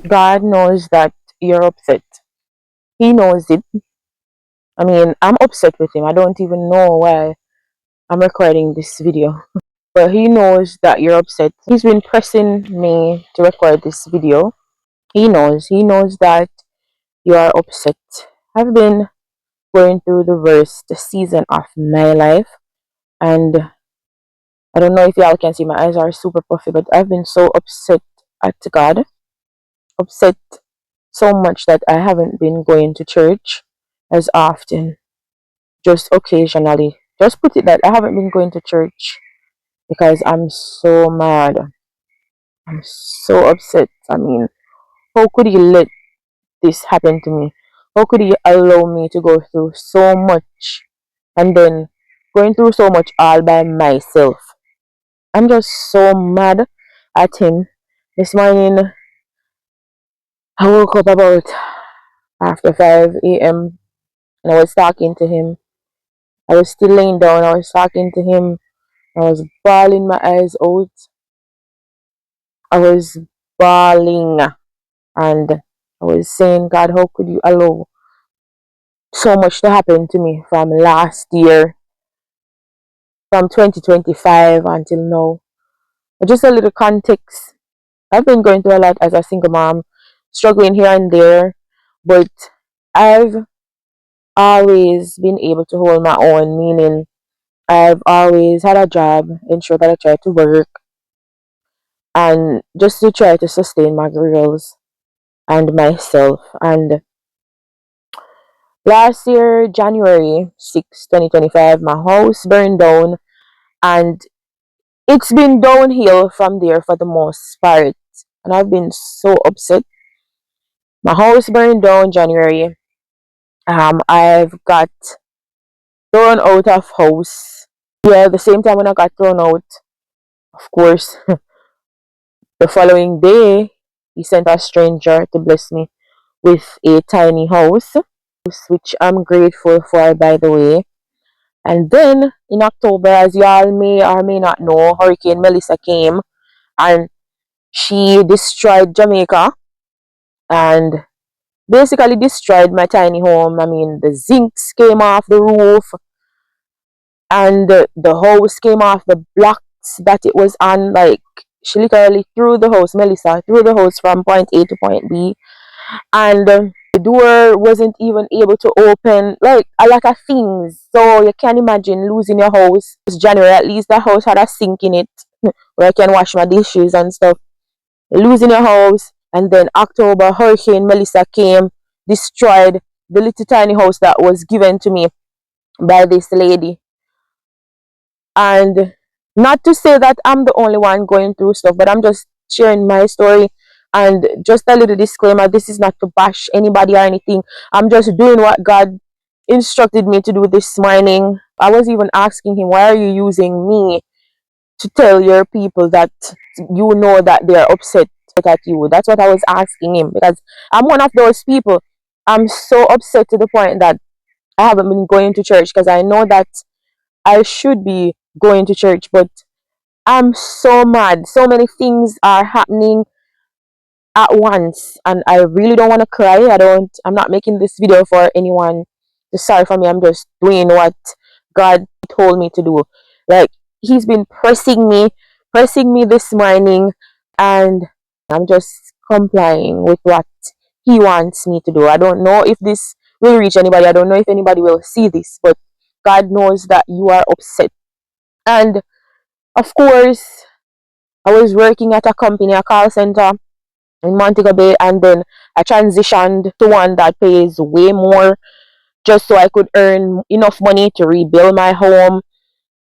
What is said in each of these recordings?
God knows that you're upset. He knows it. I mean, I'm upset with him. I don't even know why I'm recording this video. But he knows that you're upset. He's been pressing me to record this video. He knows that you are upset. I've been going through the worst season of my life, and I don't know if y'all can see my eyes are super puffy, but I've been so upset at God. Upset so much that I haven't been going to church as often, just occasionally. Just put it that I haven't been going to church because I'm so mad. I'm so upset. I mean, how could he let this happen to me? How could he allow me to go through so much and then going through so much all by myself? I'm just so mad at him. This morning, I woke up about after 5 a.m. and I was talking to him. I was still laying down. I was talking to him. I was bawling my eyes out. I was bawling and I was saying, God, how could you allow so much to happen to me from last year, from 2025 until now? Just a little context. I've been going through a lot as a single mom, struggling here and there, but I've always been able to hold my own, meaning I've always had a job, ensure that I try to work, and just to try to sustain my girls and myself. And last year, January 6, 2025, my house burned down, and it's been downhill from there for the most part. And I've been so upset. My house burned down January. I've got thrown out of house. Yeah, the same time when I got thrown out, of course, the following day, he sent a stranger to bless me with a tiny house, which I'm grateful for, by the way. And then in October, as y'all may or may not know, Hurricane Melissa came and she destroyed Jamaica and basically destroyed my tiny home. I mean, the zincs came off the roof and the hose came off the blocks that it was on. Like, she literally threw the hose, Melissa threw the hose from point A to point B, and the door wasn't even able to open. Like, a lot of things. So you can imagine losing your house. It's January, at least the house had a sink in it where I can wash my dishes and stuff. Losing your house, and then October, Hurricane Melissa came, destroyed the little tiny house that was given to me by this lady. And not to say that I'm the only one going through stuff, but I'm just sharing my story. And just a little disclaimer, this is not to bash anybody or anything. I'm just doing what God instructed me to do this morning. I was even asking him, why are you using me to tell your people that you know that they're upset at you? That's what I was asking him, because I'm one of those people. I'm so upset to the point that I haven't been going to church, because I know that I should be going to church, but I'm so mad. So many things are happening at once, and I really don't want to cry. I'm not making this video for anyone to sorry for me. I'm just doing what God told me to do. Like, he's been pressing me this morning, and I'm just complying with what he wants me to do. I don't know if this will reach anybody. I don't know if anybody will see this, but God knows that you are upset. And of course, I was working at a company, a call center in Montego Bay, and then I transitioned to one that pays way more, just so I could earn enough money to rebuild my home,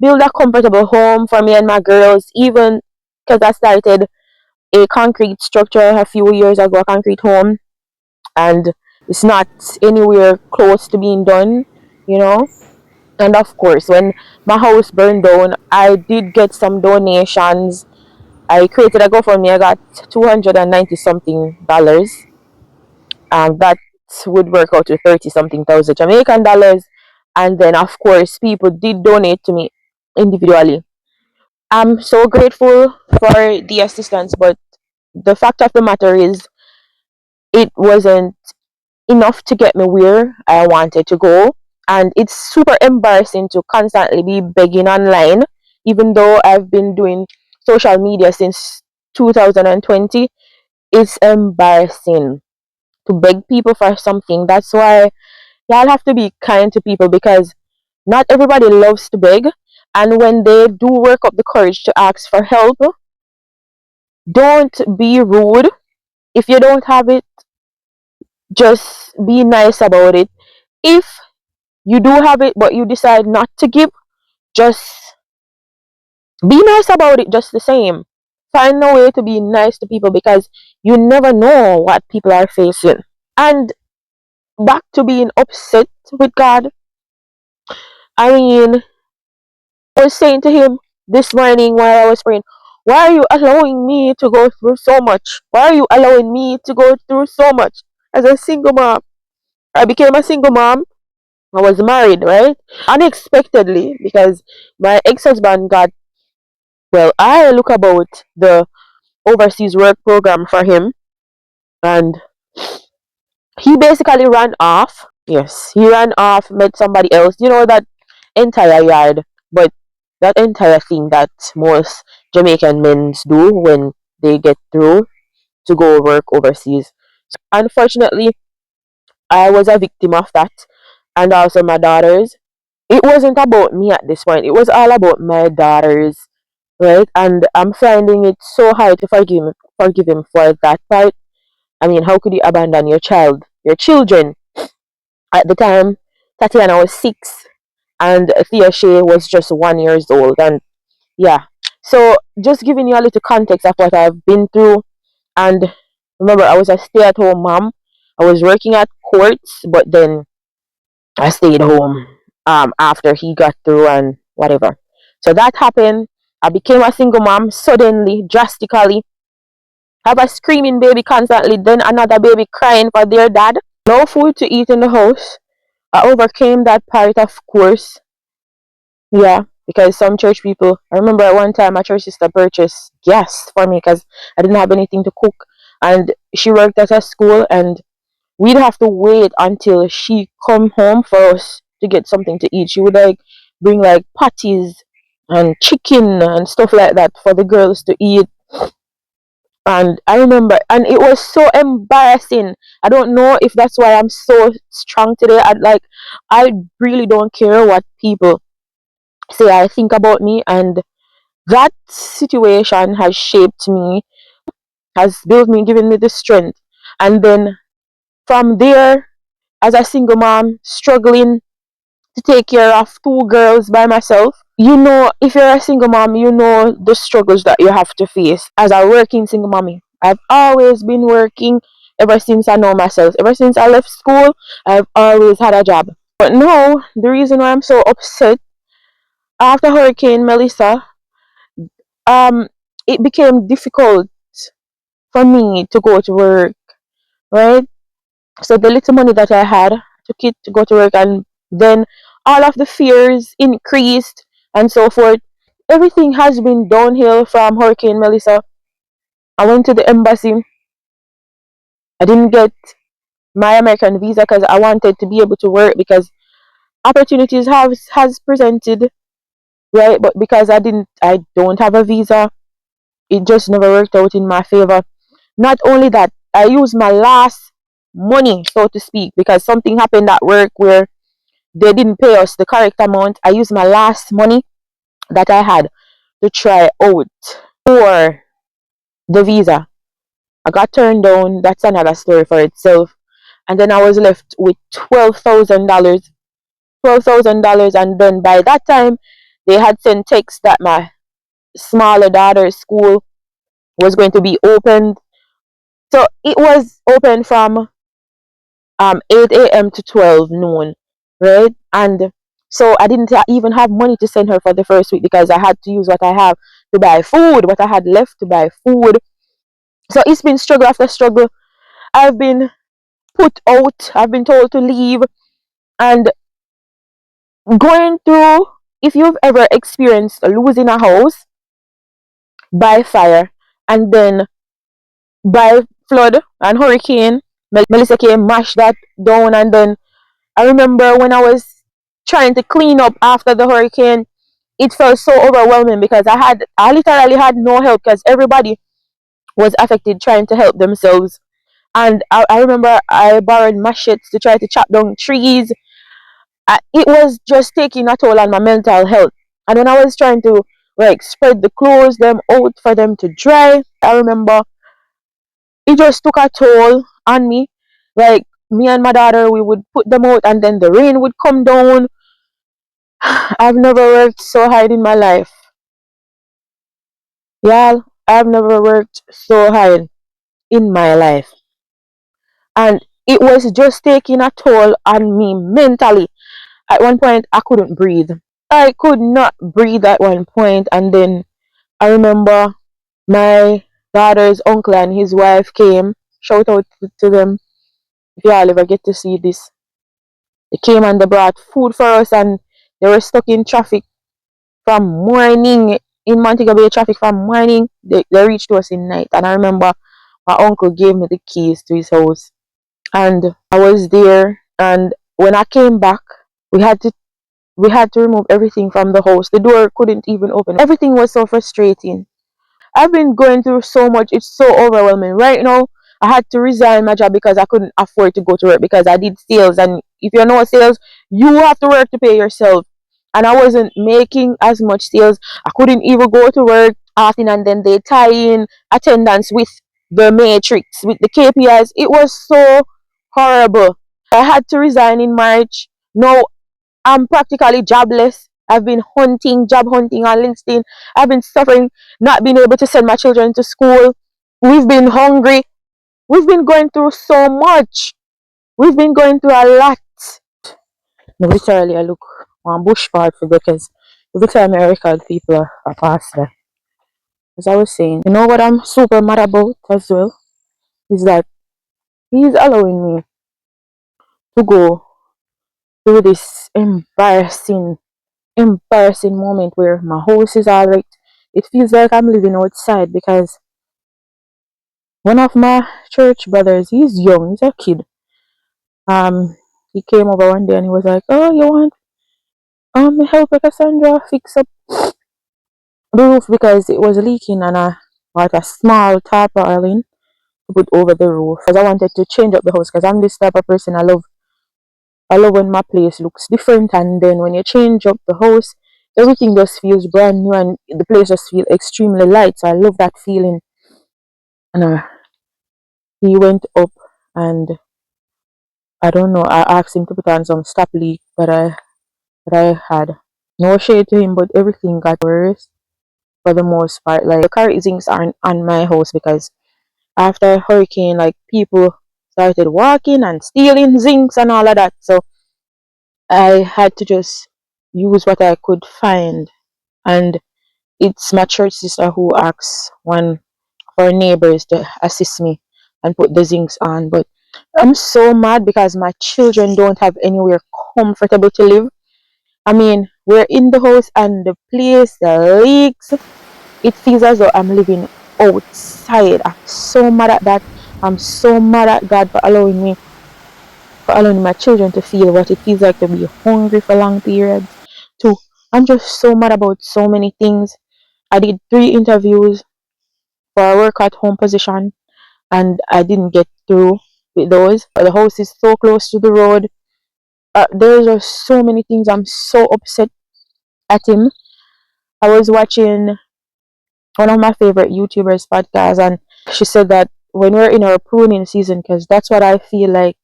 build a comfortable home for me and my girls, even because I started a concrete structure a few years ago, a concrete home, and it's not anywhere close to being done, you know. And of course, when my house burned down, I did get some donations. I created a GoFundMe. I got 290 something dollars. That would work out to 30 something thousand Jamaican dollars. And then, of course, people did donate to me individually. I'm so grateful for the assistance, but the fact of the matter is, it wasn't enough to get me where I wanted to go. And it's super embarrassing to constantly be begging online, even though I've been doing social media since 2020. It's embarrassing to beg people for something. That's why y'all have to be kind to people, because not everybody loves to beg. And when they do work up the courage to ask for help, don't be rude. If you don't have it, just be nice about it. If you do have it but you decide not to give, just be nice about it just the same. Find a way to be nice to people, because you never know what people are facing. And back to being upset with God, I mean, I was saying to him this morning while I was praying, why are you allowing me to go through so much? Why are you allowing me to go through so much as a single mom? I became a single mom. I was married, right? Unexpectedly, because my ex-husband got, well, I look about the overseas work program for him, and he basically ran off. Yes, he ran off, met somebody else. You know, that entire yard, but that entire thing that most Jamaican men do when they get through to go work overseas. Unfortunately, I was a victim of that, and also my daughters. It wasn't about me at this point. It was all about my daughters, right? And I'm finding it so hard to forgive him for that part. I mean, how could you abandon your children? At the time, Tatiana was 6, and Theoshe was just 1 years old, and yeah. So just giving you a little context of what I've been through, and remember, I was a stay-at-home mom. I was working at courts, but then I stayed home after he got through and whatever. So that happened. I became a single mom suddenly, drastically. Have a screaming baby constantly, then another baby crying for their dad. No food to eat in the house. I overcame that part, of course. Yeah, because some church people, I remember at one time my church sister purchased gas for me because I didn't have anything to cook. And she worked at a school, and we'd have to wait until she come home for us to get something to eat. She would like bring like patties and chicken and stuff like that for the girls to eat. And I remember, and it was so embarrassing. I don't know if that's why I'm so strong today. I really don't care what people say I think about me, and that situation has shaped me, has built me, given me the strength. And then from there, as a single mom, struggling to take care of 2 girls by myself. You know, if you're a single mom, you know the struggles that you have to face as a working single mommy. I've always been working ever since I know myself. Ever since I left school, I've always had a job. But now, the reason why I'm so upset, after Hurricane Melissa, um, it became difficult for me to go to work, right? So the little money that I had took it to go to work, and then all of the fears increased and so forth. Everything has been downhill from Hurricane Melissa. I went to the embassy. I didn't get my American visa because I wanted to be able to work, because opportunities has presented, right? But because I don't have a visa, it just never worked out in my favor. Not only that, I used my last money, so to speak, because something happened at work where they didn't pay us the correct amount. I used my last money that I had to try out for the visa. I got turned down. That's another story for itself. And then I was left with $12,000. $12,000. And then by that time, they had sent text that my smaller daughter's school was going to be opened. So it was open from 8 a.m. to 12 noon, right? And so I didn't even have money to send her for the first week, because I had to use what I have to buy food, what I had left to buy food. So it's been struggle after struggle. I've been put out, I've been told to leave, and going through, if you've ever experienced losing a house by fire and then by flood and hurricane, Melissa came, mashed that down, and then I remember when I was trying to clean up after the hurricane, it felt so overwhelming because I literally had no help because everybody was affected trying to help themselves. And I remember I borrowed machetes to try to chop down trees. It was just taking a toll on my mental health. And when I was trying to like spread the clothes them out for them to dry, I remember it just took a toll on me. Like me and my daughter, we would put them out and then the rain would come down. I've never worked so hard in my life. Yeah, I've never worked so hard in my life. And it was just taking a toll on me mentally. At one point, I couldn't breathe. I could not breathe at one point, and then I remember my daughter's uncle and his wife came. Shout out to them if y'all ever get to see this. They came and they brought food for us, and they were stuck in traffic from morning in Montego Bay traffic from morning. They reached to us in night, and I remember my uncle gave me the keys to his house, and I was there. And when I came back, we had to we had to remove everything from the house. The door couldn't even open. Everything was so frustrating. I've been going through so much. It's so overwhelming. Right now, I had to resign my job because I couldn't afford to go to work because I did sales. And if you know sales, you have to work to pay yourself. And I wasn't making as much sales. I couldn't even go to work often. And then they tie in attendance with the matrix, with the KPIs. It was so horrible. I had to resign in March. No, I'm practically jobless. I've been hunting, job hunting on LinkedIn. I've been suffering, not being able to send my children to school. We've been hungry. We've been going through so much. We've been going through a lot. No, literally, I look on bush part for because every time I record people are past that. As I was saying, you know what I'm super mad about as well? Is that he's allowing me to go through this embarrassing moment where my house is all right. It feels like I'm living outside because one of my church brothers, he's young, he's a kid. He came over one day and he was like, "Oh, you want help Cassandra fix up the roof because it was leaking and I bought a small tarpaulin to put over the roof because I wanted to change up the house because I'm this type of person. I love when my place looks different, and then when you change up the house, everything just feels brand new and the place just feels extremely light. So I love that feeling. And he went up and I don't know, I asked him to put on some stop leak that I had. No shade to him, but everything got worse for the most part. Like the car zincs aren't on my house because after hurricane, like people started walking and stealing zincs and all of that. So I had to just use what I could find. And it's my church sister who asks one of our neighbors to assist me and put the zincs on. But I'm so mad because my children don't have anywhere comfortable to live. I mean, we're in the house and the place leaks. It feels as though I'm living outside. I'm so mad at that. I'm so mad at God for allowing my children to feel what it feels like to be hungry for long periods. Too. I'm just so mad about so many things. I did 3 interviews for a work at home position and I didn't get through with those. The house is so close to the road. There's just so many things. I'm so upset at him. I was watching one of my favorite YouTubers podcast and she said that when we're in our pruning season, because that's what I feel like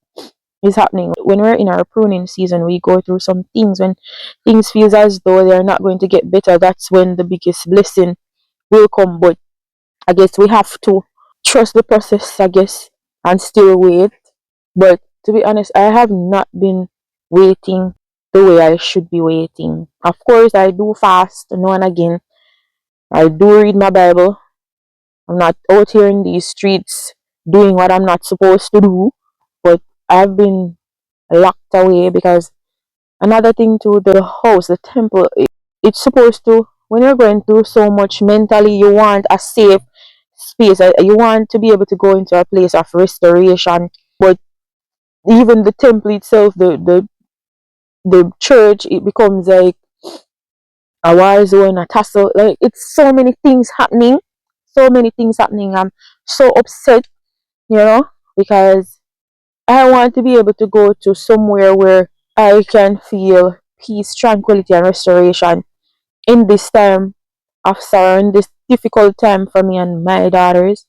is happening. When we're in our pruning season, we go through some things. When things feels as though they're not going to get better, that's when the biggest blessing will come. But I guess we have to trust the process, I guess, and still wait. But to be honest, I have not been waiting the way I should be waiting. Of course, I do fast now and again. I do read my Bible. I'm not out here in these streets doing what I'm not supposed to do. But I've been locked away because another thing to the house, the temple, it's supposed to, when you're going through so much mentally, you want a safe space. You want to be able to go into a place of restoration But even the temple itself, the church, it becomes like a war zone, a tussle. Like it's so many things happening, so many things happening. I'm so upset, you know, because I want to be able to go to somewhere where I can feel peace, tranquility, and restoration in this time of sorrow, in this difficult time for me and my daughters.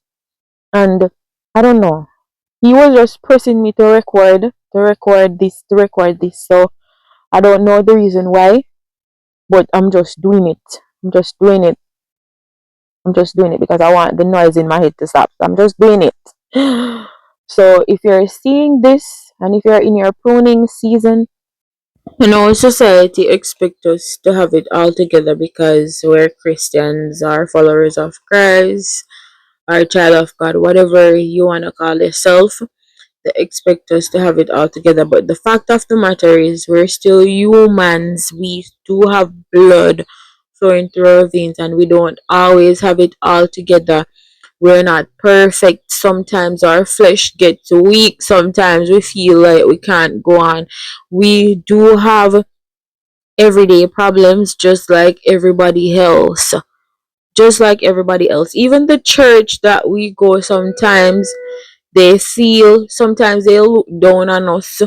And I don't know. He was just pressing me to record this. So I don't know the reason why, but I'm just doing it. I'm just doing it. I'm just doing it because I want the noise in my head to stop. I'm just doing it. So if you're seeing this and if you're in your pruning season, society expects us to have it all together because we're Christians, are followers of Christ, are child of God, whatever you want to call yourself. They expect us to have it all together. But the fact of the matter is, we're still humans. We do have blood flowing through our veins, and we don't always have it all together. We're not perfect. Sometimes our flesh gets weak. Sometimes we feel like we can't go on. We do have everyday problems just like everybody else. Just like everybody else. Even the church that we go sometimes, sometimes they look down on us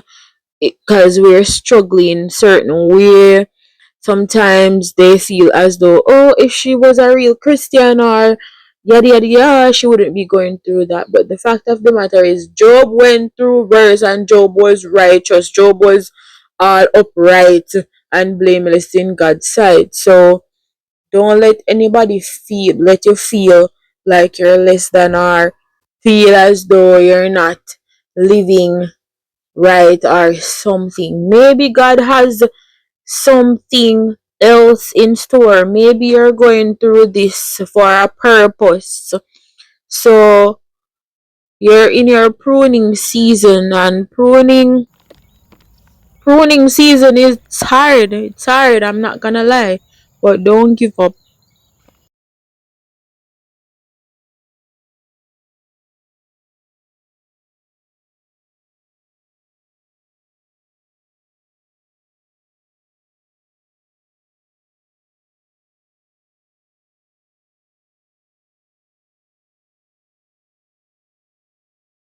because we're struggling certain way. Sometimes they feel as though, oh, if she was a real Christian or yada yada yada, she wouldn't be going through that. But the fact of the matter is, Job went through worse, and Job was righteous. Job was all upright and blameless in God's sight. So don't let you feel like you're less than, or feel as though you're not living right or something. Maybe God has something else in store. Maybe you're going through this for a purpose. So you're in your pruning season, and pruning season is hard. It's hard, I'm not gonna lie. But don't give up.